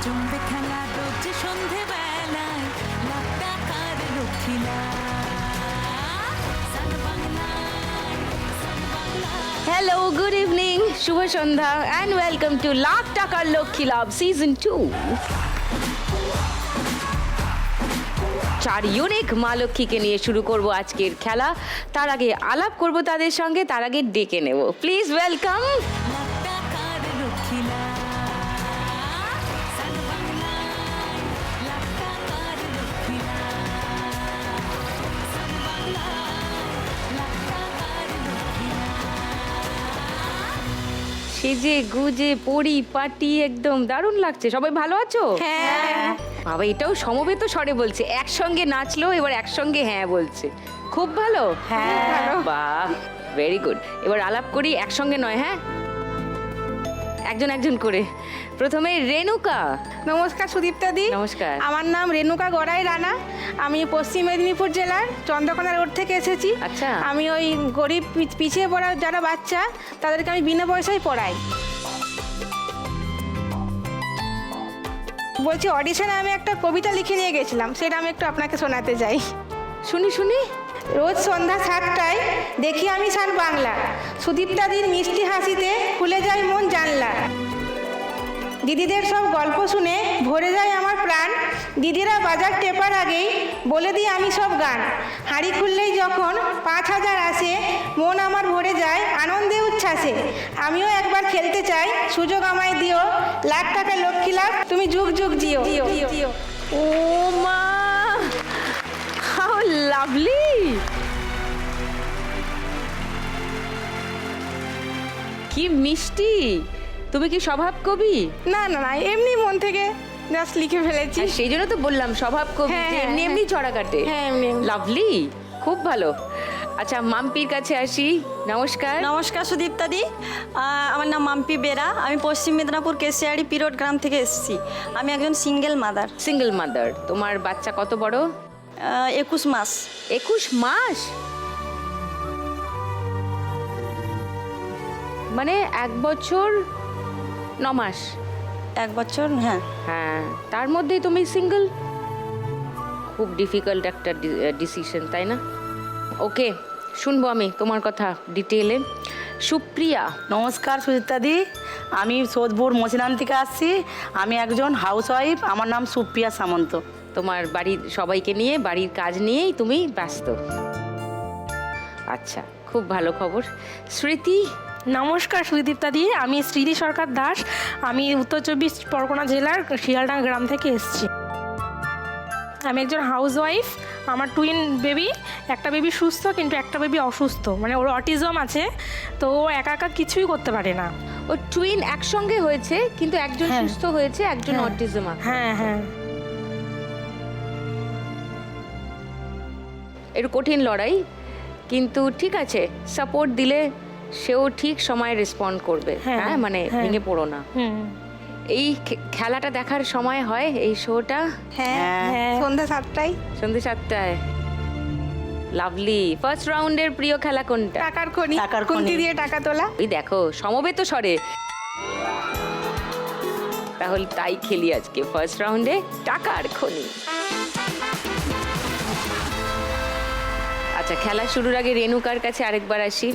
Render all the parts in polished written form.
জমবে খেলা রোজ সন্ধে বেলায় লাখ টাকার লক্ষ্মী লাভ সান বাংলায় সান বাংলায়। হ্যালো, গুড ইভিনিং, শুভ সন্ধ্যা অ্যান্ড ওয়েলকাম টু লাখ টাকার লক্ষ্মী লাভ সিজন 2। চার ইউনিক মা লক্ষ্মীকে নিয়ে শুরু করব আজকের খেলা। তার আগে আলাপ করব তাদের সঙ্গে, তার আগে ডেকে নেব। Please welcome. লাখ টাকার লক্ষ্মী লাভ সান বাংলায় লাখ টাকার লক্ষ্মী লাভ সান বাংলায় লাখ টাকার লক্ষ্মী লাভ। সেজে গুজে পরি পাটি একদম দারুণ লাগছে। সবাই ভালো আছো? হ্যাঁ। বাবা, এটাও সমবেত স্বরে বলছে, একসঙ্গে নাচলো, এবার একসঙ্গে হ্যাঁ বলছে। খুব ভালো। হ্যাঁ। বাহ, ভেরি গুড। এবার আলাপ করি, একসঙ্গে নয়, হ্যাঁ, একজন একজন করে। প্রথমে রেণুকা। নমস্কার সুদীপ্তা দি। নমস্কার। আমার নাম রেণুকা গড়াই রানা। আমি পশ্চিম মেদিনীপুর জেলার চন্দ্রকোনা রোড থেকে এসেছি। আচ্ছা। আমি ওই গরিব পিছিয়ে পড়া যারা বাচ্চা তাদেরকে আমি বিনা পয়সায় পড়াই। বলছি, অডিশনে আমি একটা কবিতা লিখে নিয়ে গেছিলাম, সেটা আমি একটু আপনাকে শোনাতে চাই। শুনি শুনি। রোজ সন্ধ্যা 7টায় দেখি আমি সান বাংলা, সুদীপ্তাদির মিষ্টি হাসিতে খুলে যায় মন জানলা। দিদিদের সব গল্প শুনে ভরে যায় আমার প্রাণ, দিদিরা বাজার টেপার আগেই বলে দিই আমি সব গান। হাঁড়ি খুললেই যখন 5,000 আসে, মন আমার ভরে যায় আনন্দে উচ্ছ্বাসে। আমিও একবার খেলতে চাই, সুযোগ আমায় দিও, লাখ টাকা লক্ষ্মী লাভ তুমি যুগ যুগ জিও। ও মা, হাউ লাভলি। কি মিষ্টি। তুমি কি স্বভাব কবি? না না না, এমনি মন থেকে জাস্ট লিখে ফেলেছি। আর সেই জন্য তো বললাম স্বভাব কবি, হ্যাঁ, যে হ্যাঁ, এমনি এমনি ছড়া কাটে। হ্যাঁ, এমনি এমনি। লাভলি, খুব ভালো। আচ্ছা, মাম্পির কাছে আসি। নমস্কার। নমস্কার সুদীপ্তাদি। আমার নাম মাম্পি বেরা। আমি পশ্চিম মেদিনীপুর কেশিয়াড়ি পিরোড গ্রাম থেকে এসেছি। আমি একজন সিঙ্গেল মাদার। Single mother. তোমার বাচ্চা কত বড়? 21 মাস। 21 মাস? মানে 1 বছর 9 মাস। 1 বছর, হ্যাঁ। হ্যাঁ, তার মধ্যেই তুমি সিঙ্গেল। খুব ডিফিকাল্ট একটা ডিসিশন, তাই না? ওকে, শুনবো আমি তোমার কথা ডিটেলে। সুপ্রিয়া। নমস্কার সুজিতাদি, আমি সোদপুর মচিনান থেকে আসছি। আমি একজন হাউসওয়াইফ। আমার নাম সুপ্রিয়া সামন্ত। তোমার বাড়ির সবাইকে নিয়ে, বাড়ির কাজ নিয়েই তুমি ব্যস্ত। আচ্ছা, খুব ভালো খবর। স্মৃতি। নমস্কার সুদীপ্তা দি, আমি শ্রীদি সরকার দাস। আমি উত্তর 24 পরগনা জেলার শিয়ালডাঙ্গা গ্রাম থেকে এসেছি। আমি একজন হাউসওয়াইফ। আমার টুইন বেবি, একটা বেবি সুস্থ কিন্তু একটা বেবি অসুস্থ, মানে ওর অটিজম আছে, তো ও একা একা কিছুই করতে পারে না। ও টুইন একসঙ্গে হয়েছে, কিন্তু একজন হ্যাঁ। সুস্থ হয়েছে, একজন হ্যাঁ। অটিজম। হ্যাঁ হ্যাঁ। এর কঠিন লড়াই, কিন্তু ঠিক আছে, সাপোর্ট দিলে সেও ঠিক সময় রেসপন্ড করবে। হ্যাঁ, হ্যাঁ, মানে হ্যাঁ। ভেঙে পড়ো না। হুম। এই খেলাটা দেখার সময় হয়, এই শোটা হ্যাঁ, হ্যাঁ। সন্ধ্যা 7টায়। সন্ধ্যে 7টায়। লাভলি। ফার্স্ট রাউন্ডের প্রিয় খেলা কোনটা? টাকার খনি, টাকার খনি। খুন্তি দিয়ে টাকা তোলা। ওই দেখো, সমবেত স্বরে। তাহলে তাই খেলি আজকে ফার্স্ট রাউন্ডে টাকার খনি। আচ্ছা, খেলা শুরুর আগে রেণুকার কাছে আরেকবার আসি।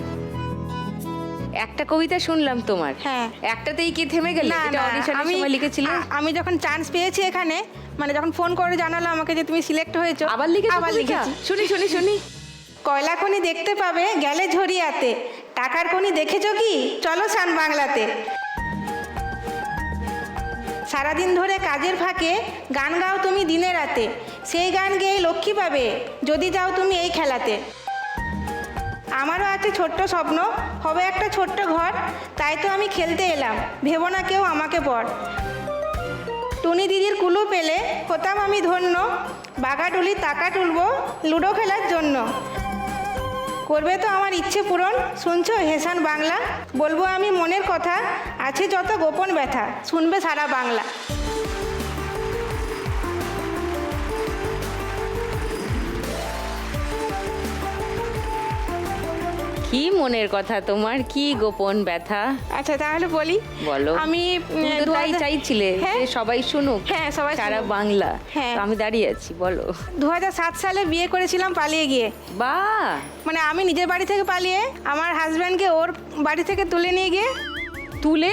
একটা কবিতা শুনলাম তোমার। হ্যাঁ। একটাতেই কি থেমে গেলে, না, যেটা না, অডিশনের সময় লিখেছিলে? আমি যখন চান্স পেয়েছি এখানে, মানে যখন ফোন করে জানালো আমাকে যে তুমি সিলেক্ট হয়েছো, আবার লিখেছো? আবার কবিতা? লিখেছি। শুনি শুনি শুনি। কয়লা খনি দেখতে পাবে গেলে ঝরিয়াতে, টাকার খনি দেখেছো কি, চলো সান বাংলাতে। সারাদিন ধরে কাজের ফাঁকে গান গাও তুমি দিনে রাতে, সেই গান গেয়ে লক্ষ্মী পাবে যদি যাও তুমি এই খেলাতে। আমারও আছে ছোট্ট স্বপ্ন, হবে একটা ছোট্ট ঘর, তাই তো আমি খেলতে এলাম, ভেবো না কেউ আমাকে পর। টুনি দিদির কুলু পেলে হতাম আমি ধন্য, বাগাডুলি টাকা তুলবো লুডো খেলার জন্য। করবে তো আমার ইচ্ছে পূরণ, শুনছো হেসান বাংলা, বলবো আমি মনের কথা, আছে যত গোপন ব্যথা, শুনবে সারা বাংলা। কি মনের কথা তোমার, কি গোপন ব্যথা? আচ্ছা তাহলে বলি। বলো। আমি তুমি তো তাই চাইছিলে হ্যাঁ। যে সবাই শুনুক। হ্যাঁ, সবাই সারা শুনুক। বাংলা। হ্যাঁ। তো আমি দাঁড়িয়ে আছি, বলো। 2007 সালে বিয়ে করেছিলাম পালিয়ে গিয়ে। বাহ, মানে আমি নিজের বাড়ি থেকে পালিয়ে আমার হাজব্যান্ডকে ওর বাড়ি থেকে তুলে নিয়ে গিয়ে তুলে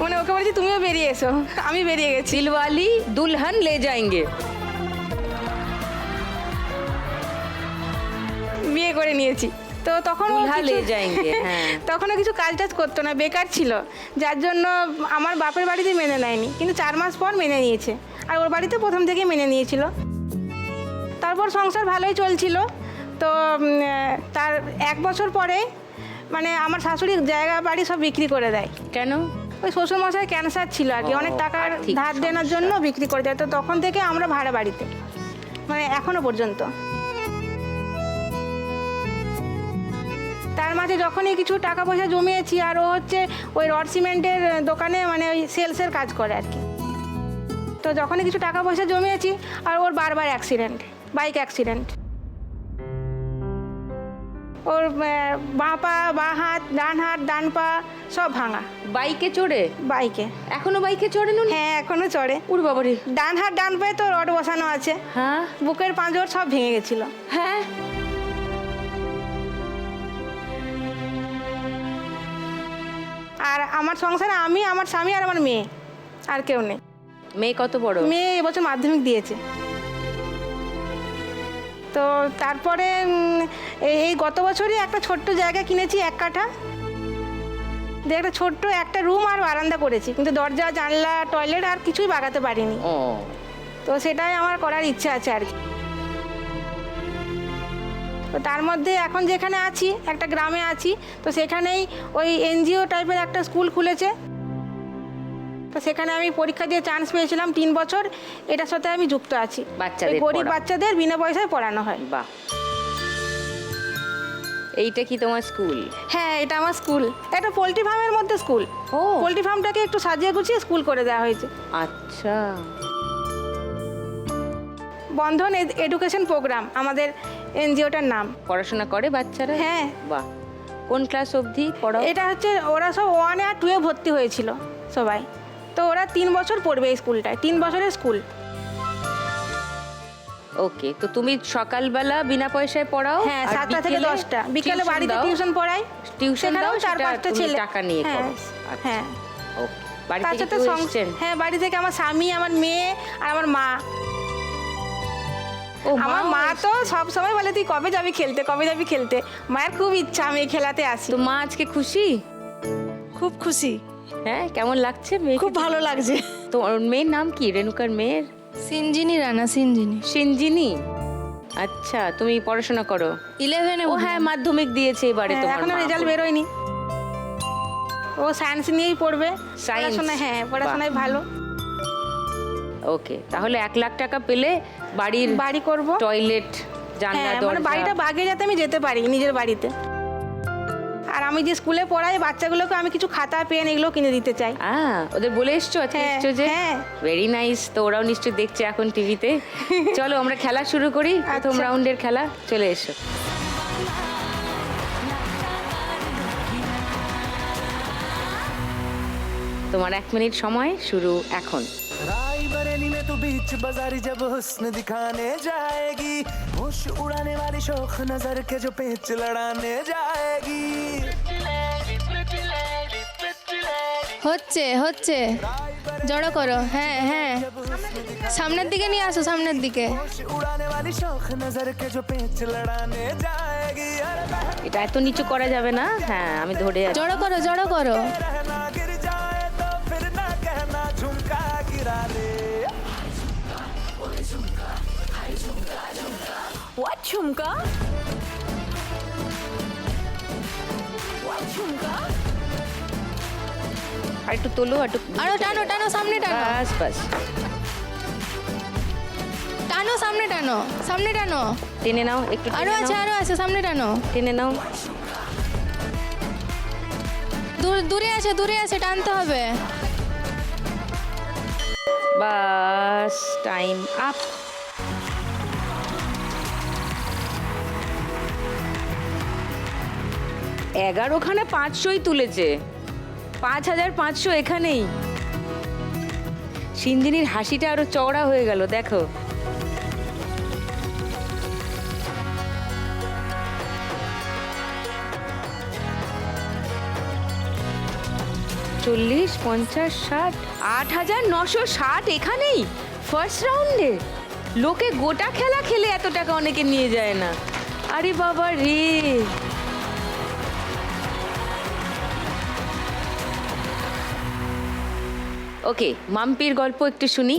মানে ওকে বলছি তুমিও বেরিয়ে এসো, আমি বেরিয়ে গেছি। দিলওয়ালি দুলহন লে যাएंगे। বিয়ে করে নিয়েছি। তো তখন ও দুলহা লে কিছু- যাएंगे, হ্যাঁ। তখনও কিছু কাজ টাজ করতো না, বেকার ছিল, যার জন্য আমার বাপের বাড়িতে মেনে নেয়নি, কিন্তু 4 মাস পর মেনে নিয়েছে। আর ওর বাড়িতে প্রথম থেকে মেনে নিয়েছিল। তারপর সংসার ভালোই চলছিল। তো তার 1 বছর পরে মানে আমার শাশুড়ি জায়গা বাড়ি সব বিক্রি করে দেয়। কেন? ওই শ্বশুরমশাই ক্যান্সার ছিল আর কি, ও, অনেক টাকার আর্থিক ধার দেওয়ার সমস্যা। জন্য বিক্রি করে দেয়। তো তখন থেকে আমরা ভাড়া বাড়িতে, মানে এখনো পর্যন্ত। তার মাঝে যখনই কিছু টাকা পয়সা জমিয়েছি, আর ও হচ্ছে ওই রড সিমেন্টের দোকানে মানে ওই সেলসের কাজ করে আর কি। তো যখনই কিছু টাকা পয়সা জমিয়েছি, আর ওর বারবার অ্যাক্সিডেন্ট, বাইক অ্যাক্সিডেন্ট। ওর বাঁ পা, বাঁ হাত, ডান হাত, ডান পা সব ভাঙা বাইকে চড়ে? বাইকে। এখনো বাইকে চড়ে নুন? হ্যাঁ, এখনো চড়ে। উড় বাবারে। ডান হাত ডান পায়ে তো রড বসানো আছে, হ্যাঁ বুকের পাঁজর সব ভেঙে গেছিল। হ্যাঁ। আর আমার সংসারে আমি, আমার স্বামী আর আমার মেয়ে, আর কেউ নেই। মেয়ে কত বড়? মেয়ে এবছর মাধ্যমিক দিয়েছে। তো তারপরে এই গত বছরই একটা ছোট্ট জায়গা কিনেছি, 1 কাঠা। দিয়ে একটা ছোট্ট একটা রুম আর বারান্দা করেছি, কিন্তু দরজা, জানলা, টয়লেট আর কিছুই বাগাতে পারিনি। ও, তো সেটাই আমার করার ইচ্ছা আছে আর কি। তো তার মধ্যে এখন যেখানে আছি, একটা গ্রামে আছি, তো সেখানেই ওই এনজিও টাইপের একটা স্কুল খুলেছে। তো সেখানে আমি পরীক্ষা দিয়ে চান্স পেয়েছিলাম 3 বছর, এটার সাথে আমি যুক্ত আছি। বাচ্চাদের ওই গরিব পড়াও। বাচ্চাদের বিনা পয়সায় পড়ানো হয়। বাহ। এইটা কি তোমার স্কুল? হ্যাঁ, এটা আমার স্কুল। এটা পোলট্রি ফার্মের মধ্যে স্কুল। ও। পোলট্রি ফার্মটাকে একটু সাজিয়ে গুছিয়ে স্কুল করে দেওয়া হয়েছে। আচ্ছা। বন্ধন এডুকেশন প্রোগ্রাম আমাদের এনজিওটার নাম। পড়াশোনা করে বাচ্চারা? হ্যাঁ। বাহ। কোন ক্লাস অবধি পড়াও? এটা হচ্ছে ওরা সব 1 আর 2 ভর্তি হয়েছিল সবাই। তো ওরা 3 বছর পড়বে এই স্কুলটায়, 3 বছরের স্কুল। ওকে, তো তুমি সকালবেলা বিনা পয়সায় পড়াও? হ্যাঁ, আর 7টা থেকে 10টা। বিকেলে tuition বাড়িতে দাও? টিউশন পড়াই। টিউশন দাও, সেখানেও 4-5টা তুমি ছেলে। টাকা নিয়ে হ্যাঁ, করো? আচ্ছা। হ্যাঁ। ওকে। বাড়ি তার থেকে সাথে কেউ এসছেন? হ্যাঁ, বাড়ি থেকে আমার স্বামী, আমার মেয়ে আর আমার মা। ও, আমার মা তো সব সময় বলে তুই কবে যাবি খেলতে, কবে যাবি খেলতে। মায়ের খুব ইচ্ছা আমি এই খেলাতে আসি। তো মা আজকে খুশি? খুব খুশি, হ্যাঁ, কেমন লাগছে মেয়েকে? খুব ভালো লাগছে। তো ওর মেয়ের নাম কি? রেণুকার মেয়ের? সিনজিনি রানা, সিনজিনি। সিনজিনি। আচ্ছা, তুমি পড়াশোনা করো? 11-এ ও হ্যাঁ, মাধ্যমিক দিয়েছে এবারে হ্যাঁ, তোমার এখনো মা। রেজাল্ট বেরোয়নি। ও সায়েন্স নিয়েই পড়বে। Science? পড়াশোনা, হ্যাঁ, পড়াশোনায় ভালো। ওকে, তাহলে 1 লাখ টাকা পেলে বাড়ির বাড়ি করব। টয়লেট, জানলা, হ্যাঁ, মানে বাড়িটা দরজা। বাগে যাতে আমি যেতে পারি নিজের বাড়িতে। আর আমি যে স্কুলে পড়াই বাচ্চাগুলোকে আমি কিছু খাতা, পেন এগুলো কিনে দিতে চাই। ওদের বলে এসছো? আজকে হ্যাঁ, এসছো যে? হ্যাঁ। Very nice. তো ওরাও নিশ্চয়ই দেখছে এখন টিভিতে। চলো আমরা খেলা শুরু করি, প্রথম আচ্ছা। রাউন্ডের খেলা। চলে এসো। তোমার 1 মিনিট সময় শুরু এখন। राय बरेली में तू बीच बाजारी जब हुस्न दिखाने जाएगी, होश उड़ाने वाली शौक नजर के जो पेच लड़ाने जाएगी। হচ্ছে হচ্ছে জড়ো করো, হ্যাঁ হ্যাঁ, সামনের দিকে নিয়ে আসো, সামনের দিকে। होश उड़ाने वाली शौक नजर के जो पेच लड़ाने जाएगी। अरे এটা এত নিচু করা যাবে না। হ্যাঁ, আমি ধরে আছি। জড়ো করো, জড়ো করো। रहना गिर जाए तो फिर ना कहना झुमका गिरा दे। What jhumka? What ঝুমকা? আর একটু তোলো, আর একটু আরো টানো, টানো, সামনে টানো, বাস বাস। টানো, সামনে টানো, সামনে টানো। টেনে নাও, একটু আরো আছে, আরো আছে, সামনে টানো। টেনে নাও। দূরে আছে, দূরে আছে, টানতে হবে। বাস, টাইম আপ। 11খানে 500ই তুলেছে, 5500 এখানেই। সিঞ্জিনির হাসিটা আরো চওড়া হয়ে গেল, দেখো। চল্লিশ, 50, 60, 8960 এখানেই ফার্স্ট রাউন্ডে। লোকে গোটা খেলা খেলে এত টাকা অনেকে নিয়ে যায় না। আরে বাবা রে, ওকে, মাম্পির গল্প একটু শুনি।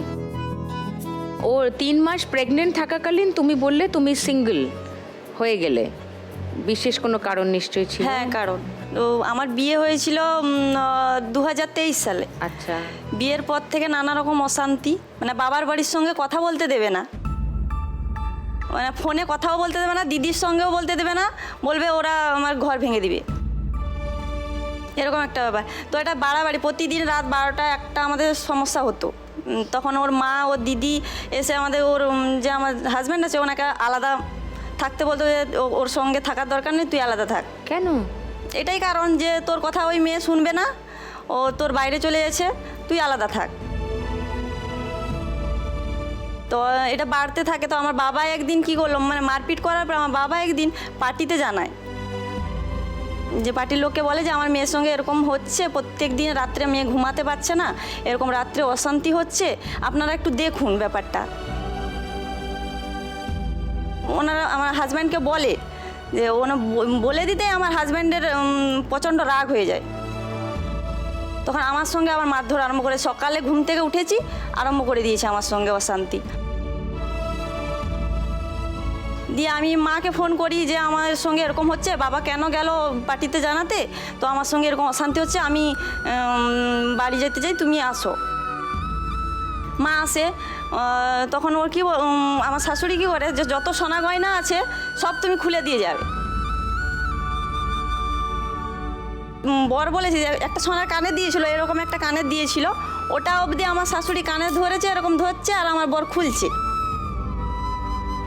ও 3 মাস প্রেগনেন্ট থাকাকালীন তুমি বললে তুমি সিঙ্গেল হয়ে গেলে, বিশেষ কোনো কারণ নিশ্চয়ই ছিল? হ্যাঁ, কারণ তো আমার বিয়ে হয়েছিল 2023 সালে। আচ্ছা। বিয়ের পর থেকে নানা রকম অশান্তি, মানে বাবার বাড়ির সঙ্গে কথা বলতে দেবে না, মানে ফোনে কথাও বলতে দেবে না, দিদির সঙ্গেও বলতে দেবে না, বলবে ওরা আমার ঘর ভেঙে দিবে, এরকম একটা ব্যাপার। তো এটা বাড়াবাড়ি, প্রতিদিন রাত 12টা 1টা আমাদের সমস্যা হতো। তখন ওর মা, ওর দিদি এসে আমাদের, ওর যে আমার হাজব্যান্ড আছে ওনাকে আলাদা থাকতে বলতো, যে ওর সঙ্গে থাকার দরকার নেই, তুই আলাদা থাক। কেন? এটাই কারণ যে তোর কথা ওই মেয়ে শুনবে না, ও তোর বাইরে চলে গেছে, তুই আলাদা থাক। তো এটা বাড়তে থাকে। তো আমার বাবা একদিন কি করলো, মানে মারপিট করার পর আমার বাবা একদিন পার্টিতে জানায়, যে পার্টির লোককে বলে যে আমার মেয়ের সঙ্গে এরকম হচ্ছে, প্রত্যেক দিন রাত্রে মেয়ে ঘুমাতে পারছে না, এরকম রাত্রে অশান্তি হচ্ছে, আপনারা একটু দেখুন ব্যাপারটা। ওনারা আমার হাজব্যান্ডকে বলে, যে ওনা বলে দিতে আমার হাজব্যান্ডের প্রচণ্ড রাগ হয়ে যায়। তখন আমার সঙ্গে আবার মারধর আরম্ভ করে, সকালে ঘুম থেকে উঠেছি আরম্ভ করে দিয়েছে আমার সঙ্গে অশান্তি। দিয়ে আমি মাকে ফোন করি যে আমার সঙ্গে এরকম হচ্ছে, বাবা কেন গেল পার্টিতে জানাতে, তো আমার সঙ্গে এরকম অশান্তি হচ্ছে, আমি বাড়ি যেতে চাই, তুমি আসো। মা আসে, তখন ওর কি আমার শাশুড়ি কী করে, যে যত সোনা গয়না আছে সব তুমি খুলে দিয়ে যাবে। বর বলেছে যে একটা সোনার কানে দিয়েছিল, এরকম একটা কানের দিয়েছিল, ওটা অবধি আমার শাশুড়ি কানে ধরেছে, এরকম ধরছে, আর আমার বর খুলছে।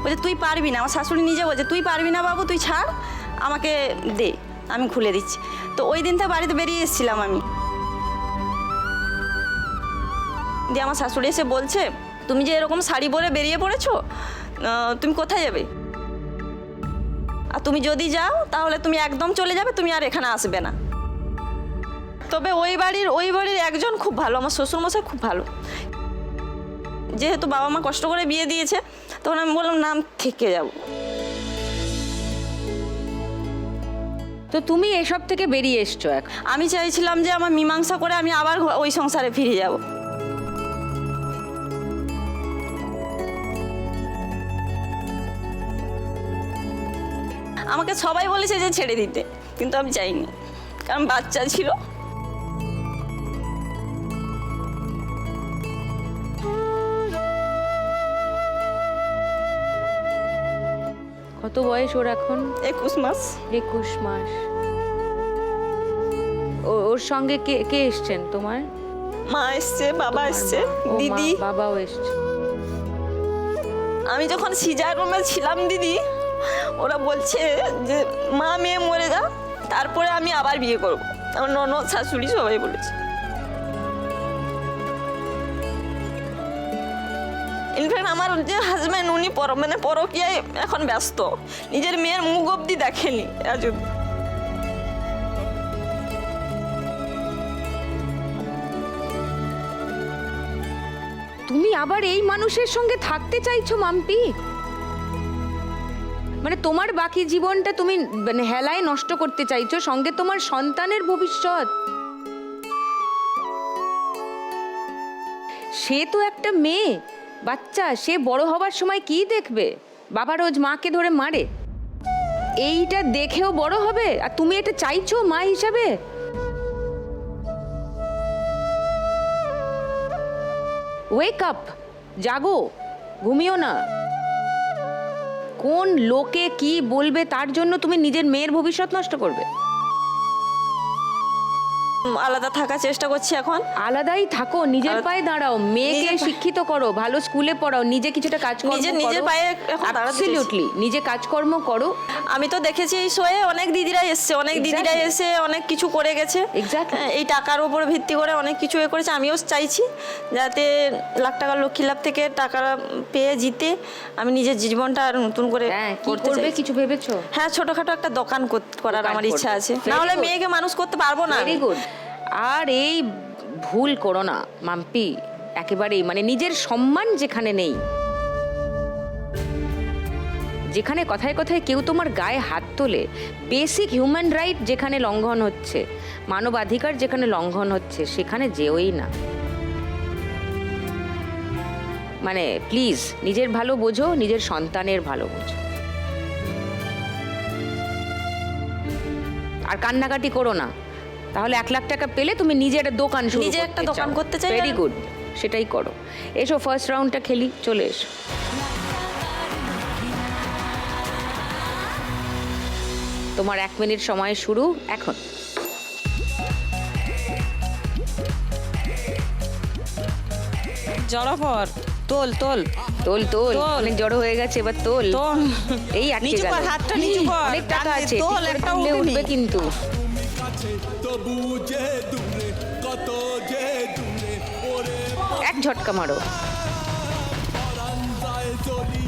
বলছে তুই পারবি না, আমার শাশুড়ি নিজে বলছে তুই পারবি না বাবু, তুই ছাড়, আমাকে দে, আমি খুলে দিচ্ছি। তো ওই দিন থেকে বাড়িতে বেরিয়ে এসেছিলাম আমি। দিয়ে আমার শাশুড়ি এসে বলছে, তুমি যে এরকম শাড়ি পরে বেরিয়ে পড়েছো, তুমি কোথায় যাবে? আর তুমি যদি যাও তাহলে তুমি একদম চলে যাবে, তুমি আর এখানে আসবে না। তবে ওই বাড়ির একজন খুব ভালো, আমার শ্বশুরমশাই খুব ভালো। যেহেতু বাবা মা কষ্ট করে বিয়ে দিয়েছে, তখন আমি বললাম না, থেকে যাব। তো তুমি এসব থেকে বেরিয়ে এসছো এখন? আমি চাইছিলাম যে আমার মীমাংসা করে আমি আবার ওই সংসারে ফিরে যাব। আমাকে সবাই বলেছে যে ছেড়ে দিতে, কিন্তু আমি চাইনি, কারণ বাচ্চা ছিল। কত বয়স ওর এখন? 21 মাস। 21 মাস। ওর সঙ্গে কে কে এসছেন তোমার? মা এসছে, বাবা এসছে, দিদি, বাবাও এসছে। আমি যখন সিজার রুমে ছিলাম দিদি, ওরা বলছে যে মা মেয়ে মরে যা, তারপরে আমি আবার বিয়ে করব। আমার ননদ, শাশুড়ি সবাই বলেছে। ইনফ্যাক্ট আমার যে হাজব্যান্ড, উনি পরকীয়ায় এখন ব্যস্ত, নিজের মেয়ের মুখ অব্দি দেখেনি আজ অব্দি। তুমি আবার এই মানুষের সঙ্গে থাকতে চাইছো মাম্পি? মানে তোমার বাকি জীবনটা তুমি মানে হেলায় নষ্ট করতে চাইছো, সঙ্গে তোমার সন্তানের ভবিষ্যৎ। সে তো একটা মেয়ে, বাচ্চা, সে বড় হবার সময় কি দেখবে? বাবা রোজ মাকে ধরে মারে, এইটা দেখেও বড় হবে, আর তুমি এটা চাইছো মা হিসাবে? ওয়েক আপ, জাগো, ঘুমিও না। কোন লোকে কি বলবে তার জন্য তুমি নিজের মেয়ের ভবিষ্যৎ নষ্ট করবে? আলাদা থাকার চেষ্টা করছি এখন। আলাদাই থাকো, নিজের পায়ে দাঁড়াও, মেয়েকে শিক্ষিত করো, ভালো স্কুলে পড়াও, নিজে কিছুটা কাজকর্ম করো। নিজের পায়ে এখন দাঁড়াতে চাইছি। অ্যাবসলিউটলি নিজে কাজকর্ম করো। আমি তো দেখেছি এই শোয়ে অনেক দিদিরা এসছে, অনেক দিদিরা এসে অনেক কিছু করে গেছে। Exactly. এই টাকার উপরে ভিত্তি করে অনেক কিছু এ করেছে। আমিও চাইছি যাতে লাখ টাকার লক্ষ্মী লাভ থেকে টাকা পেয়ে জিতে আমি নিজের জীবনটা আর নতুন করে হ্যাঁ, কি করতে করবে চাইছি। কিছু ভেবেছো? হ্যাঁ, ছোটখাটো একটা দোকান করার দোকান আমার ইচ্ছা করবে। আছে, Very না হলে good. মেয়েকে মানুষ করতে পারবো না। Very good. আর এই ভুল করো না মাম্পি, একেবারেই, মানে নিজের সম্মান যেখানে নেই, যেখানে কথায় কথায় কেউ তোমার গায়ে হাত তোলে, বেসিক হিউম্যান রাইট যেখানে লঙ্ঘন হচ্ছে, মানবাধিকার যেখানে লঙ্ঘন হচ্ছে, সেখানে যেওই না। মানে প্লিজ নিজের ভালো বোঝো, নিজের সন্তানের ভালো বোঝো। আর কান্নাকাটি করো না, তাহলে 1 লাখ টাকা পেলে তুমি নিজে একটা দোকান শুরু নিজে একটা দোকান করতে চাই। ভেরি গুড, সেটাই করো। এসো ফার্স্ট রাউন্ডটা খেলি, চলে এসো। তোমার 1 মিনিট সময় শুরু এখন। জড়পর তোল তোল তোল তোল, তোল। অনেক জড়ো হয়ে গেছে, এবার তোল। তোল এই আটকে নিচু গেল। কর, হাতটা নিচু কর। অনেক টাকা টান দে, আছে, তোল, ঠিক করে একটা তুললে উঠুনি। উঠবে কিন্তু। এক ঝটকা মারো,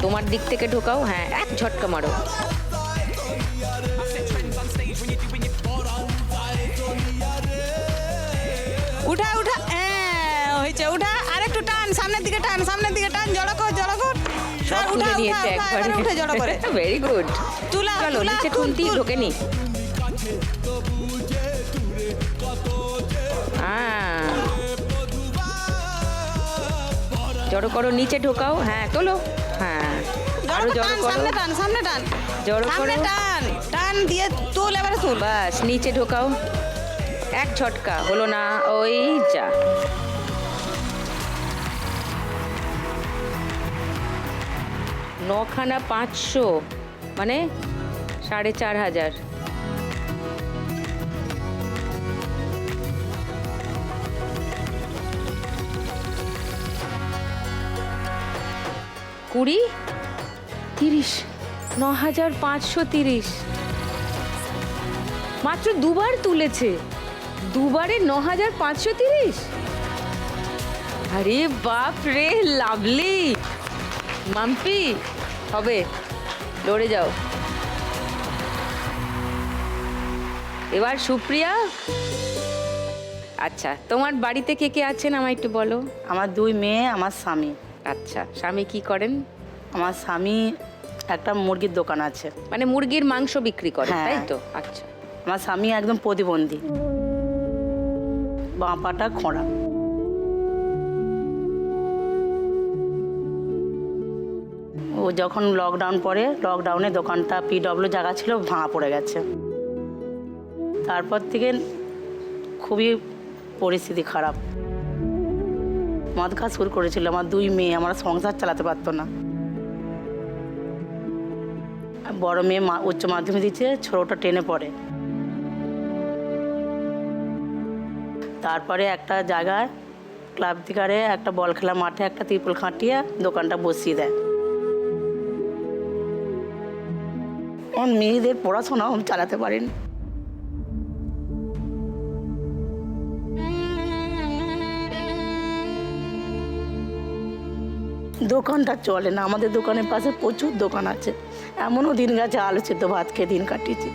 তোমার দিক থেকে ঢোকাও। হ্যাঁ, এক ঝটকা মারো। উঠা উঠা, হ্যাঁ হয়েছে, উঠা আর একটু টান, সামনের দিকে টান, সামনের দিকে টান, জড়ো কর জড়ো কর। সব উঠা, তুলে উঠা, নিয়েছে উঠা, একবারে। এবারে উঠে জড়ো করে। Very good. তুলা, চলো তুলা, নিচে তুল, খুলতি তুল। ঢোকে নি। জড়ো করো, নিচে ঢোকাও। হ্যাঁ, তোলো। হ্যাঁ, আরো জড়ো কর, জড়ো টান, করো। সামনে টান, সামনে টান, জড়ো সামনে করো। টান, টান দিয়ে তুল, এবারে তুল। বাস, নিচে ঢোকাও। এক ঝটকা হলো না, ওই যা। নখানা 500, মানে 4500। কুড়ি, 30, 9530। মাত্র দুবার তুলেছে, দুবারে 9530। আরে বাপ রে, লাভলি মাম্পি, হবে, লড়ে যাও। এবার সুপ্রিয়া। আচ্ছা, তোমার বাড়িতে কে কে আছেন আমায় একটু বলো। আমার 2 মেয়ে, আমার স্বামী। আচ্ছা, স্বামী কি করেন? আমার স্বামী একটা মুরগির দোকান আছে। মানে মুরগির মাংস বিক্রি করে, হ্যাঁ। তাই তো? আচ্ছা। আমার স্বামী একদম প্রতিবন্ধী, বাঁ পাটা খোঁড়া। ও যখন লকডাউন পড়ে, লকডাউনে দোকানটা পিডব্লিউ জায়গা ছিল, ভাঙা পড়ে গেছে। তারপর থেকে খুবই পরিস্থিতি খারাপ। মদ খাওয়া শুরু করেছিল। আমার 2 মেয়ে, আমার সংসার চালাতে পারতো না। বড় মেয়ে উচ্চ মাধ্যমিক দিচ্ছে, ছোটটা 10-এ পড়ে। তারপরে একটা জায়গায় ক্লাব থেকে একটা বল খেলা মাঠে একটা ত্রিপল খাটিয়ে দোকানটা বসিয়ে দেয়। আমার মেয়েদের পড়াশোনাও আমি চালাতে পারিনি। দোকানটা চলে না। আমাদের দোকানের পাশে প্রচুর দোকান আছে, এমনও দিন গেছে আলু সিদ্ধ ভাত খেয়ে দিন কাটিয়েছি।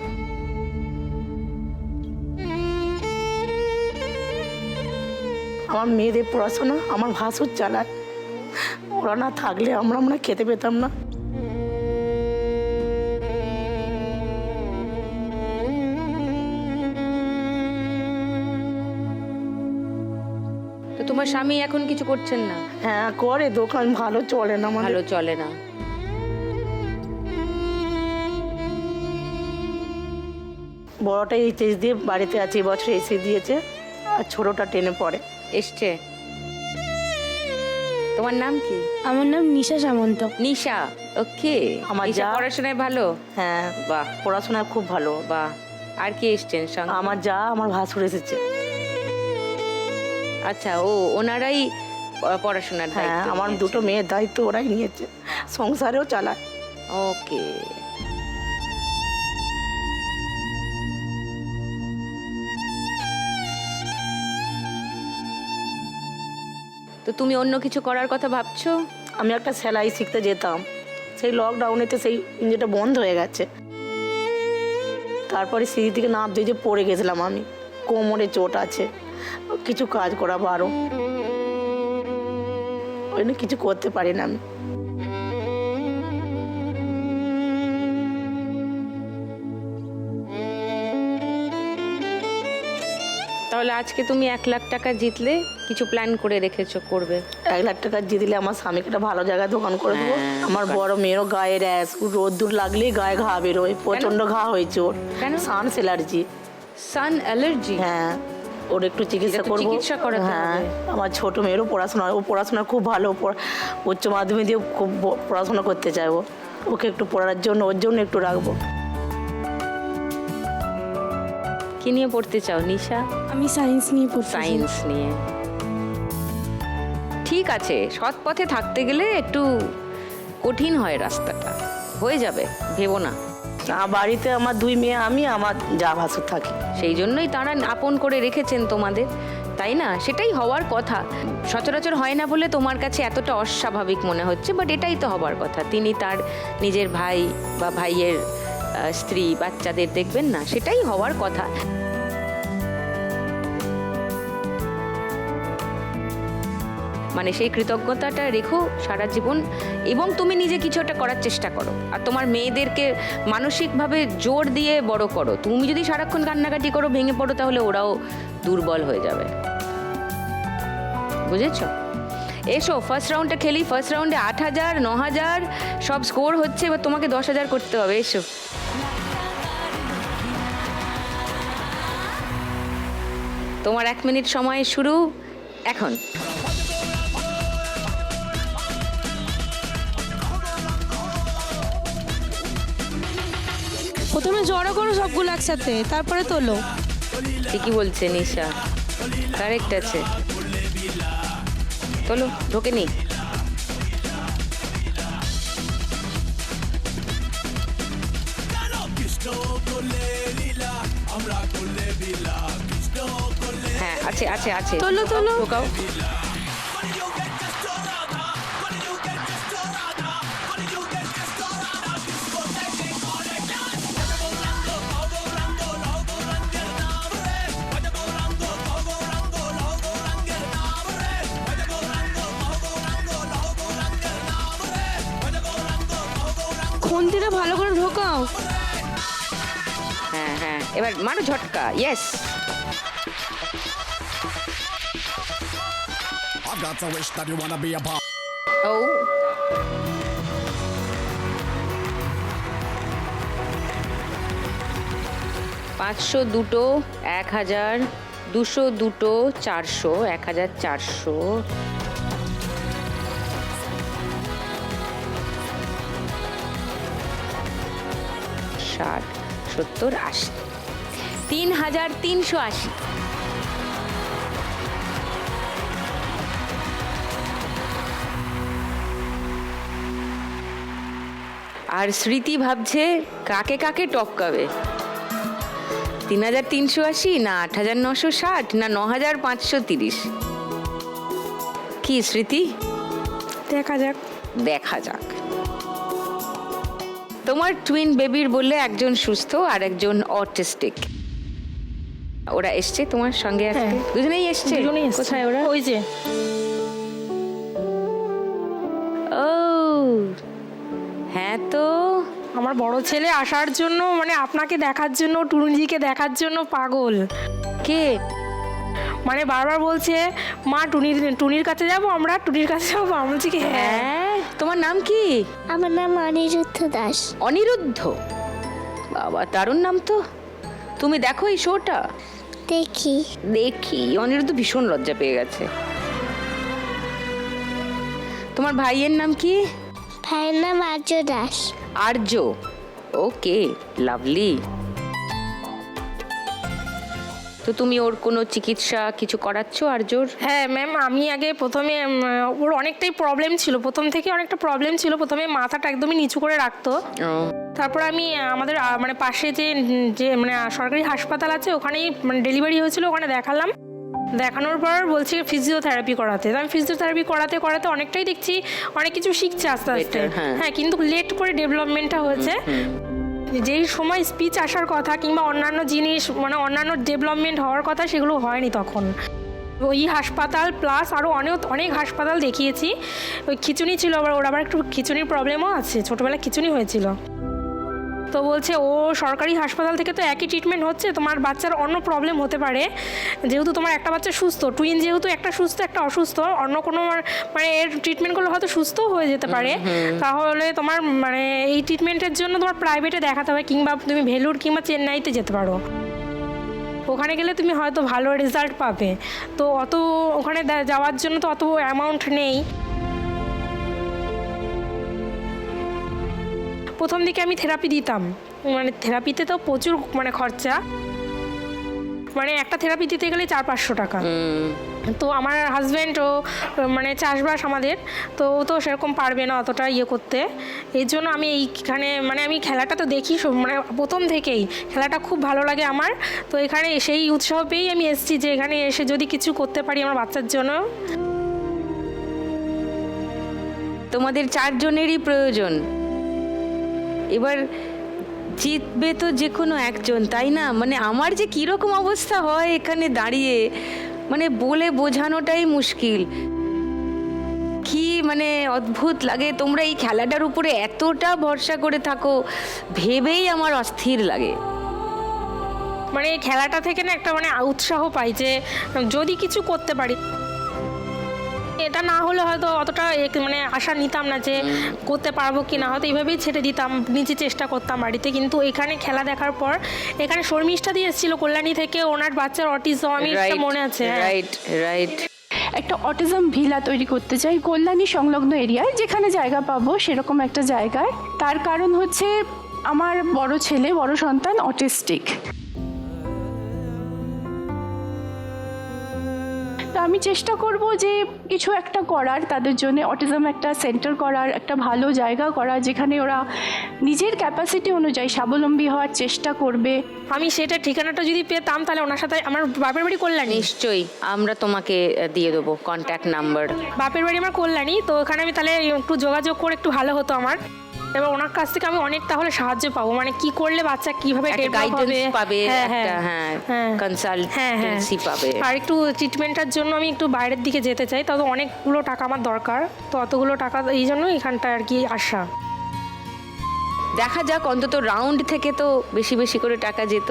আমার মেয়েদের পড়াশোনা আমার ভাসুর চালায়, ওরা না থাকলে আমরা খেতে পেতাম না। তো তোমার স্বামী এখন কিছু করছেন না? হ্যাঁ করে, দোকান ভালো চলে না, ভালো চলে না। বড়টা এইচএস দিয়ে বাড়িতে আছে, এবছর এসে দিয়েছে, আর ছোটটা 10-এ পড়ে। এসছে। তোমার নাম কি? আমার নাম নিশা সামন্ত। নিশা, ওকে। আমার নিশা যা- পড়াশোনায় ভালো? হ্যাঁ, বাহ পড়াশোনা খুব ভালো। বাহ। আর কি এসছেন সঙ্গে? আমার যা, আমার ভাসুর এসেছে। আচ্ছা, ও ওনারাই পড়াশোনার হ্যাঁ, দায়িত্ব আমার নিয়েছে। দুটো মেয়ের দায়িত্ব ওরাই নিয়েছে, সংসারেও চালায়। ওকে। তো তুমি অন্য কিছু করার কথা ভাবছো? আমি একটা সেলাই শিখতে যেতাম, সেই লকডাউনেতে সেই ইঞ্জিনটা বন্ধ হয়ে গেছে। তারপরে সিঁড়ি থেকে নামতে যে পড়ে গেছিলাম, আমি কোমরে চোট আছে, কিছু কাজ করাবো আরও, ওই জন্য কিছু করতে পারি না আমি। তাহলে আজকে তুমি 1 লাখ টাকা জিতলে কিছু প্ল্যান করে রেখেছো করবে? 1 লাখ টাকা জিতলে আমার স্বামীকে একটা ভালো জায়গায় দোকান করে দেবো। আমার বড় মেয়েরও গায়ে র্যাশ, রোদ্দুর লাগলেই গায়ে ঘা বেরোয়, প্রচণ্ড ঘা হয়েছে ওর। কেন? Sun's allergy. Sun allergy? হ্যাঁ, ওর একটু চিকিৎসা এটা তো করবো। চিকিৎসা করাতে হ্যাঁ, হবে। আমার ছোট মেয়েরও পড়াশোনা, ও পড়াশোনা খুব ভালো, উচ্চ মাধ্যমিক দিয়ে খুব পড়াশোনা করতে চাইবো, ওকে একটু পড়ার জন্য, ওর জন্য একটু রাখবো। কি নিয়ে পড়তে চাও নিশা? আমি সায়েন্স নিয়ে পড়ছি। সায়েন্স নিয়ে। ঠিক আছে, সৎ পথে থাকতে গেলে একটু কঠিন হয় রাস্তাটা, হয়ে যাবে, ভেবো না। বাড়িতে আমার 2 মেয়ে, আমি আমার যা ভাসুর থাকি। সেই জন্যই তারা আপন করে রেখেছেন তোমাদের, তাই না? সেটাই হওয়ার কথা। সচরাচর হয় না বলে তোমার কাছে এতটা অস্বাভাবিক মনে হচ্ছে, বাট এটাই তো হবার কথা। তিনি তার নিজের ভাই বা ভাইয়ের স্ত্রী, বাচ্চাদের দেখবেন না, সেটাই হওয়ার কথা। মানে সেই কৃতজ্ঞতাটা রেখো সারা জীবন, এবং তুমি নিজে কিছু একটা করার চেষ্টা করো। আর তোমার মেয়েদেরকে মানসিকভাবে জোর দিয়ে বড় করো। তুমি যদি সারাক্ষণ কান্নাকাটি করো, ভেঙে পড়ো, তাহলে ওরাও দুর্বল হয়ে যাবে। বুঝেছো? এসো ফার্স্ট রাউন্ডে খেলি। ফার্স্ট রাউন্ডে 8,000, 9,000 সব স্কোর হচ্ছে, এবার তোমাকে 10,000 করতে হবে। এসো। তোমার 1 মিনিট সময় শুরু এখন। প্রথমে জড়ো করো সবগুলো একসাথে, তারপরে তোলো। ঠিকই বলছে নিশা, কারেক্ট আছে। চলো ঢোকে নি। হ্যাঁ, আছে আছে আছে। তোলো, তোলো। ঢোকাও। খুন্তিটা ভালো করে ঢোকাও। হ্যাঁ হ্যাঁ, এবার মারো ঝটকা। ইয়েস। ও 500 দুটো, 1,000, 200 দুটো, 400, 1,400, 60, 70, 80, 3,380। আর স্মৃতি ভাবছে কাকে কাকে টপকাবে। 3,380 না 8,960 না 9,530। কি স্মৃতি? দেখা যাক। দেখা যাক। তোমার টুইন বেবির বললে একজন সুস্থ আর একজন অটিস্টিক। ওরা এসছে তোমার সঙ্গে আজকে? হ্যাঁ। দুজনেই এসছে? দুজনেই এসছে। কোথায় ওরা? ওই যে ও হ্যাঁ, তো আমার বড় ছেলে আসার জন্য, মানে আপনাকে দেখার জন্য, টুনুজিকে দেখার জন্য পাগল। কে? মানে বারবার বলছে, মা টুনির কাছে যাবো, আমরা টুনির কাছে যাবো। আমি বলছি কি হ্যাঁ। হ্যাঁ, তোমার নাম কি? আমার নাম অনিরুদ্ধ দাস। অনিরুদ্ধ? বাবা, দারুণ নাম তো। তুমি দেখো এই শোটা? দেখি। দেখি। অনিরুদ্ধ ভীষণ লজ্জা পেয়ে গেছে। তোমার ভাইয়ের নাম কি? ভাইয়ের নাম আর্য দাস। আর্য। ওকে, লাভলি। তো তুমি ওর কোনো চিকিৎসা কিছু করাচ্ছ আর জোর? হ্যাঁ ম্যাম, আমি আগে প্রথমে ওর অনেকটাই প্রবলেম ছিল, প্রথম থেকে অনেকটা প্রবলেম ছিল। প্রথমে মাথাটা একদমই নিচু করে রাখতো। তারপর আমি আমাদের মানে পাশে যে মানে সরকারি হাসপাতাল আছে, ওখানেই মানে ডেলিভারি হয়েছিল, ওখানে দেখালাম। দেখানোর পর বলছি ফিজিওথেরাপি করাতে। তো আমি ফিজিওথেরাপি করাতে করাতে অনেকটাই দেখছি অনেক কিছু শিখছে আস্তে আস্তে। হ্যাঁ, কিন্তু লেট করে ডেভেলপমেন্টটা হয়েছে। যেই সময় স্পিচ আসার কথা কিংবা অন্যান্য জিনিস মানে অন্যান্য ডেভেলপমেন্ট হওয়ার কথা, সেগুলো হয়নি তখন। ওই হাসপাতাল প্লাস আরও অনেক হাসপাতাল দেখিয়েছি। ওই খিঁচুনি ছিল, ওর আবার একটু খিঁচুনির প্রবলেমও আছে, ছোটোবেলায় খিঁচুনি হয়েছিল। তো বলছে ও সরকারি হাসপাতাল থেকে তো একই ট্রিটমেন্ট হচ্ছে, তোমার বাচ্চার অন্য প্রবলেম হতে পারে, যেহেতু তোমার একটা বাচ্চা সুস্থ, টুইন যেহেতু একটা সুস্থ একটা অসুস্থ, অন্য কোনো মানে এর ট্রিটমেন্ট করলে হয়তো সুস্থও হয়ে যেতে পারে। তাহলে তোমার মানে এই ট্রিটমেন্টের জন্য তোমার প্রাইভেটে দেখাতে হবে, কিংবা তুমি ভেলুর কিংবা চেন্নাইতে যেতে পারো। ওখানে গেলে তুমি হয়তো ভালো রেজাল্ট পাবে। তো অত ওখানে যাওয়ার জন্য তো অত অ্যামাউন্ট নেই। প্রথম দিকে আমি থেরাপি দিতাম, মানে থেরাপিতে তো প্রচুর মানে খরচা, মানে একটা থেরাপি দিতে গেলে 400-500 টাকা। তো আমার হাজব্যান্ড ও মানে চাষবাস আমাদের, তো ও তো সেরকম পারবে না অতটা ইয়ে করতে। এই জন্য আমি এইখানে মানে আমি খেলাটা তো দেখি মানে প্রথম থেকেই খেলাটা খুব ভালো লাগে আমার। তো এখানে সেই উৎসাহ পেয়েই আমি এসেছি যে এখানে এসে যদি কিছু করতে পারি আমার বাচ্চার জন্য। তোমাদের 4 জনেরই প্রয়োজন। এবার জিতবে তো যে কোনো একজন, তাই না? মানে আমার যে কীরকম অবস্থা হয় এখানে দাঁড়িয়ে, মানে বলে বোঝানোটাই মুশকিল। কি মানে অদ্ভুত লাগে, তোমরা এই খেলাটার উপরে এতটা ভরসা করে থাকো ভেবেই আমার অস্থির লাগে। মানে এই খেলাটা থেকে না একটা মানে উৎসাহ পাই যে যদি কিছু করতে পারি। এটা না হলে হয়তো অতটা মানে আশা নিতাম না যে করতে পারবো কি না, হয়তো এইভাবেই ছেড়ে দিতাম, নিজে চেষ্টা করতাম বাড়িতে। কিন্তু এখানে খেলা দেখার পর, এখানে শর্মিষ্ঠা দিয়ে এসেছিল কল্যাণী থেকে, ওনার বাচ্চার অটিজম, আমি মনে আছে। রাইট। একটা অটিজম ভিলা তৈরি করতে চাই কল্যাণী সংলগ্ন এরিয়ায়, যেখানে জায়গা পাবো সেরকম একটা জায়গায়। তার কারণ হচ্ছে আমার বড় ছেলে, বড় সন্তান অটিস্টিক। তো আমি চেষ্টা করব যে কিছু একটা করার তাদের জন্য, অটিজম একটা সেন্টার করার, একটা ভালো জায়গা করার, যেখানে ওরা নিজের ক্যাপাসিটি অনুযায়ী স্বাবলম্বী হওয়ার চেষ্টা করবে। আমি সেটা ঠিকানাটা যদি পেতাম তাহলে ওনার সাথে, আমার বাপের বাড়ি কল্যাণী। নিশ্চয়ই আমরা তোমাকে দিয়ে দেবো কন্ট্যাক্ট নাম্বার। বাপের বাড়ি আমার কল্যাণী, তো ওখানে আমি তাহলে একটু যোগাযোগ করে একটু ভালো হতো আমার। এবার ওনার কাছ থেকে আমি অনেক তাহলে সাহায্য পাবো, মানে কি করলে বাচ্চা কিভাবে গাইডেন্স পাবে, কনসালটেন্সি পাবে। আর একটু ট্রিটমেন্টের জন্য আমি একটু বাইরের দিকে যেতে চাই, তবে অনেকগুলো টাকা আমার দরকার। তো অতগুলো টাকা এই জন্য এখানটা আর কি আসা। দেখা যাক, অন্তত রাউন্ড থেকে তো বেশি বেশি করে টাকা যেত,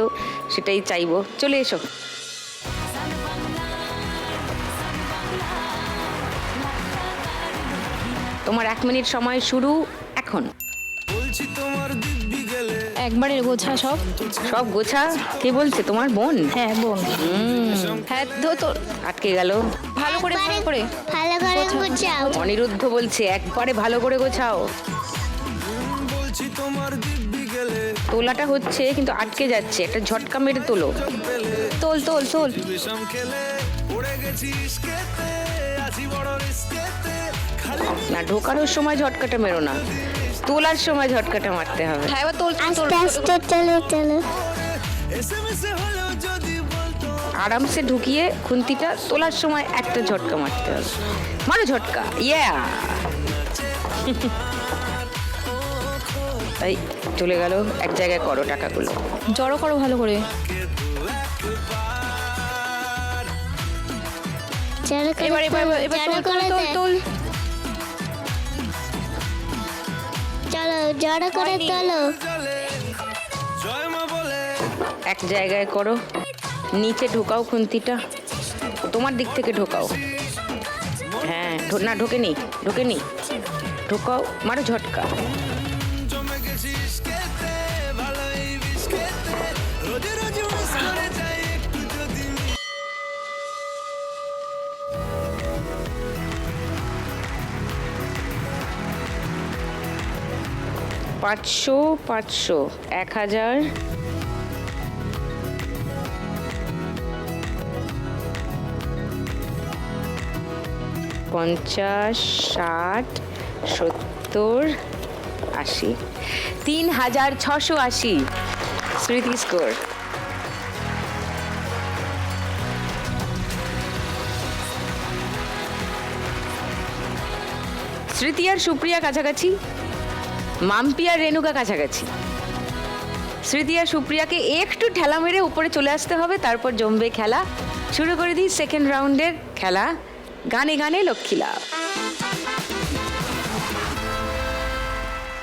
সেটাই চাইবো। চলে এসো। তোমার 1 মিনিট সময় শুরু এখন। একবারে গোছা সব গোছা। কে বলছে? তোমার বোন? হ্যাঁ বোন। হ্যাঁ তো আটকে গেল। ভালো করে গোছাও। অনিরুদ্ধ বলছে একবারে ভালো করে গোছাও। তোলাটা হচ্ছে কিন্তু আটকে যাচ্ছে, একটা ঝটকা মেরে তোলো। তোল না, ঢোকানোর সময় ঝটকাটা মেরো না, তোলার সময় ঝটকাটা মারতে হবে। হ্যাঁ এবার তোল। আরামসে ঢুকিয়ে খুন্তিটা তোলার সময় একটা ঝটকা মারতে হবে। মারো ঝটকা, ইয়া। তাই চলে গেল। এক জায়গায় করো টাকাগুলো, জড়ো করো ভালো করে। এবার তোল। চলো জড়ো করে তোলো। এক জায়গায় করো, নিচে ঢোকাও খুন্তিটা, তোমার দিক থেকে ঢোকাও। হ্যাঁ না, ঢোকেনি, ঢোকাও, মারো ঝটকা। পাঁচশো 1000 50, 60, 70, 80, 3680 স্মৃতি স্কোর। স্মৃতি আর সুপ্রিয়া কাছাকাছি, মাম্পি আর রেণুকা কাছাকাছি। স্মৃতি আর সুপ্রিয়াকে একটু ঠেলা মেরে উপরে চলে আসতে হবে, তারপর জমবে খেলা। শুরু করে দিই সেকেন্ড রাউন্ডের খেলা, গানে গানে লক্ষ্মী লাভ।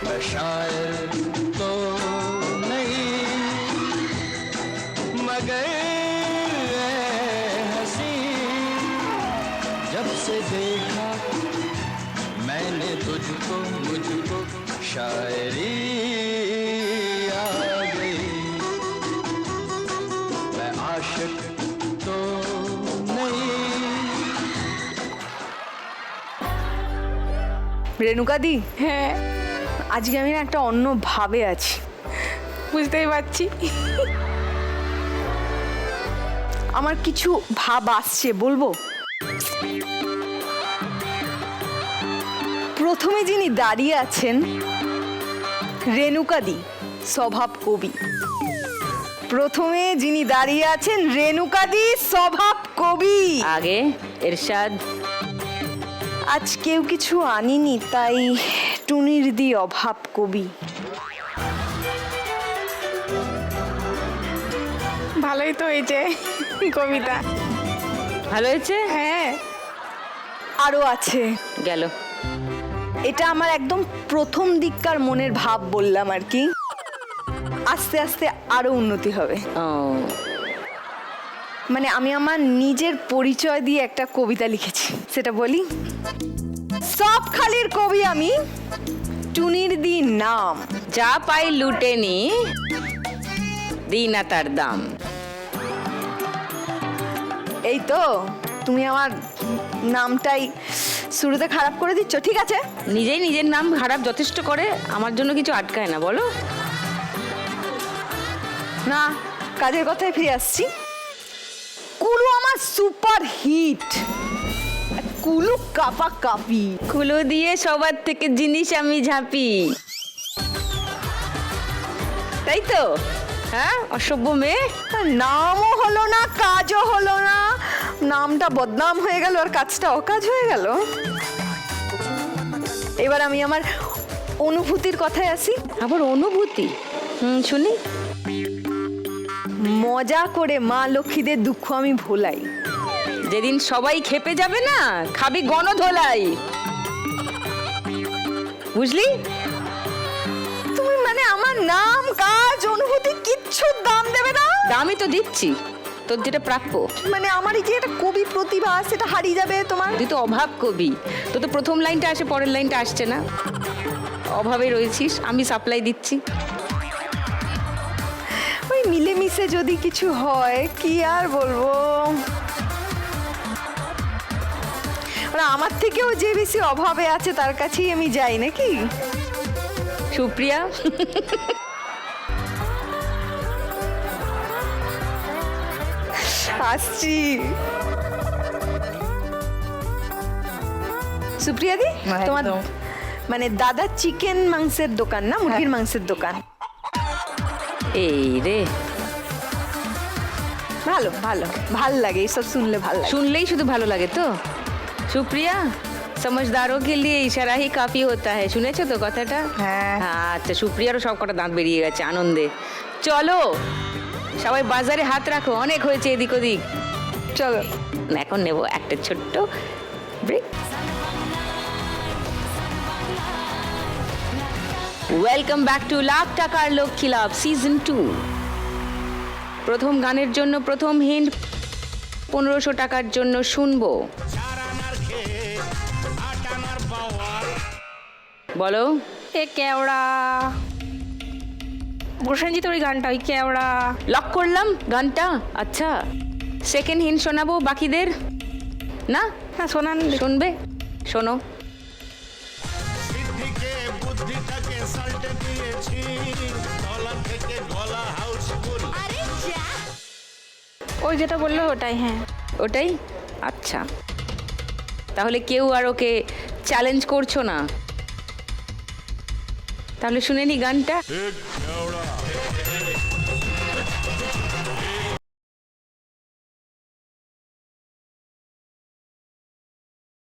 मैं शायर तो नहीं मगर हंसी जब से देखा मैंने तुझको मुझको शायरी आ गई मैं आशिक तो नहीं। রেণুকা দি, হ্যাঁ আজকে আমি না একটা অন্য ভাবে আছি, বুঝতেই পারছি। আমার কিছু ভাব আসছে, বলবো? প্রথমে যিনি দাঁড়িয়ে আছেন রেণুকা দি, স্বভাব কবি। প্রথমে যিনি দাঁড়িয়ে আছেন রেণুকা দি, স্বভাব কবি। আগে এরশাদ। আজ কেউ কিছু আনিনি তাই টুনির দি অভাব কবি। ভালোই তো হয়েছে কবিতা। ভালো হয়েছে? হ্যাঁ, আরো আছে। গেল। এটা আমার একদম প্রথম দিককার মনের ভাব বললাম আর কি, আস্তে আস্তে আরো উন্নতি হবে। ও, মানে আমি আমার নিজের পরিচয় দিয়ে একটা কবিতা লিখেছি, সেটা বলি। সব খালির কবি আমি, টুনির দি নাম, যা পাই লুটে নি, দিই না তার দাম। এই তো, তুমি আমার নামটাই শুরুতে খারাপ করে দিচ্ছ। ঠিক আছে, নিজেই নিজের নাম খারাপ যথেষ্ট করে, আমার জন্য কিছু আটকায় না, বলো। না, কাজের কথায় ফিরে আসছি। কুলু আমার সুপার হিট, কুলু কাপা কাপি। কুলো দিয়ে সবার থেকে জিনিস আমি ঝাঁপি, তাই তো? হ্যাঁ, অসভ্য মেয়ে। নামও হলো না, কাজও হলো না, নামটা বদনাম হয়ে গেল আর কাজটা অকাজ হয়ে গেল। এবার আমি আমার অনুভূতির কথায় আসি। আবার অনুভূতি? শুনি। মজা করে মা লক্ষ্মীদের দুঃখ আমি ভোলাই। যেদিন সবাই খেপে যাবে না, খাবি গণধোলাই, বুঝলি? তুমি মানে আমার নাম, কাজ, অনুভূতি কিচ্ছু দাম দেবে না? দামই তো দিচ্ছি, তোর যেটা প্রাপ্য। মানে আমার এই যে একটা কবি প্রতিভা, সেটা হারিয়ে যাবে তোমার। তুই তো অভাব কবি, তোর তো প্রথম লাইনটা আসে, পরের লাইনটা আসছে না। অভাবে রয়েছিস, আমি সাপ্লাই দিচ্ছি। ওই মিলেমিশে যদি কিছু হয়, কি আর বলবো। আমার থেকেও যে বেশি অভাবে আছে তার কাছেই আমি যাই নাকি? সুপ্রিয়া, আসছি। সুপ্রিয়া দি, তোমার মানে দাদা চিকেন মাংসের দোকান না, মুরগির মাংসের দোকান? এই রে, ভালো ভালো, ভাল লাগে এইসব শুনলে, ভাল লাগে। শুনলেই শুধু ভালো লাগে তো। সুপ্রিয়া, समझदारों के लिए इशारा ही काफी होता है, শুনেছো তো কথাটা? হ্যাঁ। আচ্ছা, সুপ্রিয়ারও সব কটা দাঁত বেরিয়ে গেছে আনন্দে। চলো সবাই বাজারে হাত রাখো, অনেক হয়েছে এদিক ওদিক। চলো, এখন নেব একটা ছোট্ট break. Welcome back to lakh টাকার লক্ষ্মী লাভ সিজন 2। প্রথম গানের জন্য প্রথম হিন্ট, 1500 টাকার জন্য শুনবো। বলো। এ কেওড়া, প্রসেনজিৎ ওই গানটা, ওই কেওড়া। লক করলাম গানটা। আচ্ছা, সেকেন্ড হিন্ট শোনাবো বাকিদের? না, হ্যাঁ শোনান। শুনবে? শোনো। ওই যেটা বললো ওটাই। হ্যাঁ ওটাই? আচ্ছা, তাহলে কেউ আর ওকে চ্যালেঞ্জ করছো না? তাহলে শুনে নি গানটা।